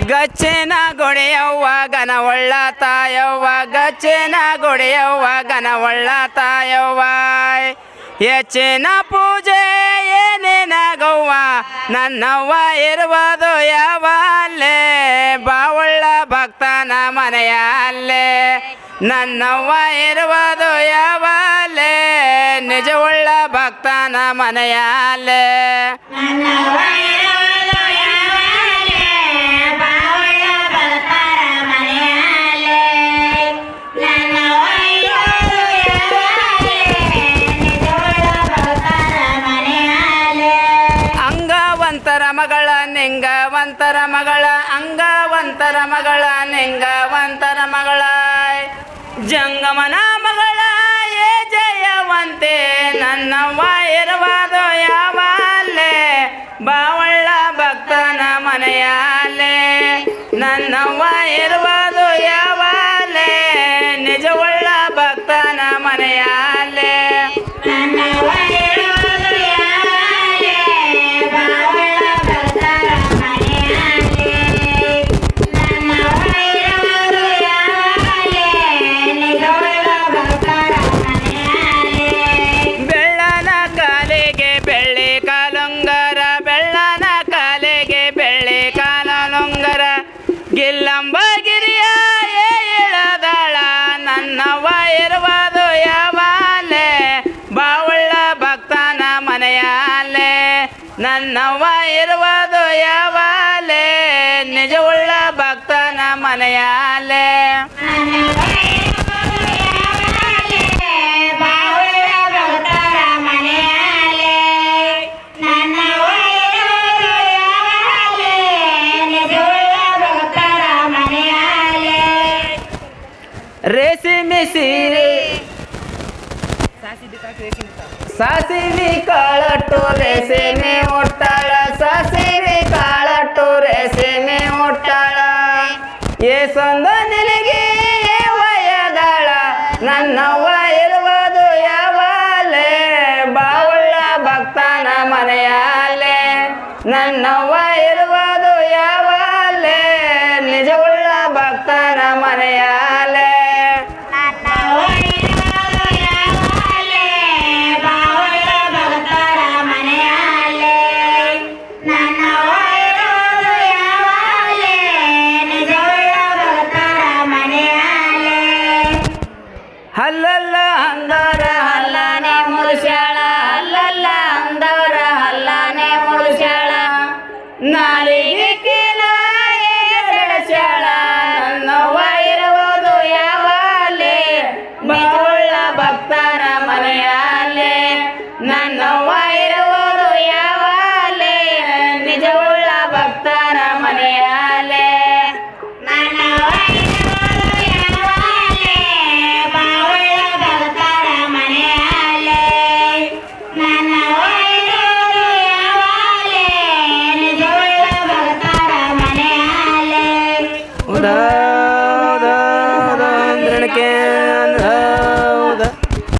ಗಚ್ಚೇನ ಗೊಡೆಯವ್ವ ಗನ ಒಳ್ಳ ತಾಯವ್ವ ಗಚ್ಚೇನ ಗೊಡೆಯವ್ವ ಗನ ಒಳ್ಳ ತಾಯವ್ವ ಹೆಚ್ಚಿನ ಪೂಜೆ ಏನೇನ ಗವ್ವ ನನ್ನವ್ವ ಇರುವುದು ಯಾವಲ್ಲೇ ಬಾವುಳ್ಳ ಭಕ್ತನ ಮನೆಯಲ್ಲೇ ನನ್ನವ್ವ ಇರುವುದು ಯಾವಲ್ಲೇ ನಿಜವುಳ್ಳ ಭಕ್ತನ ಮನೆಯಲ್ಲೇ ಮಗಳ ನಿಂಗವಂತರ ಮಗಳ ಅಂಗವಂತರ ಮಗಳ ನಿಂಗವಂತರ ಮಗಳ ಜಂಗಮನ ಮಗಳ ಏ ಜಯವಂತೆ ನನ್ನವ್ವ ಇರುವುದು ಯಾವಲ್ಲೇ ಬಾವಳ್ಳ ಭಕ್ತನ ಮನೆಯಲ್ಲೇ ನನ್ನವ್ವ ಇರುವುದು ಯಾವಲ್ಲೇ ನಿಜವುಳ್ಳ ಭಕ್ತನ ಮನೆಯಲ್ಲೇ ಗಿಲ್ಲಂಬಗಿರಿಯ ಇಳದಾಳ ನನ್ನವ್ವ ಇರುವುದು ಯಾವಲ್ಲೇ ಬಾವುಳ್ಳ ಭಕ್ತನ ಮನೆಯಲ್ಲೇ ನನ್ನವ್ವ ಇರುವುದು ಯಾವಲ್ಲೇ ನಿಜವುಳ್ಳ ಭಕ್ತನ ಮನೆಯಲ್ಲೇ ರೇಸಿಮಿ ಸೀರೆ ಸಾಸಿವಿ ಕಾಳಟ್ಟು ರೇಸಿಮಿ ಉಟ್ಟಾಳ ಸಾಸಿವಿ ಕಾಳಟ್ಟು ರೇಸಿಮಿ ಉಟ್ಟಾಳ ಏಸೊಂದ ನೆಲೆಗೆ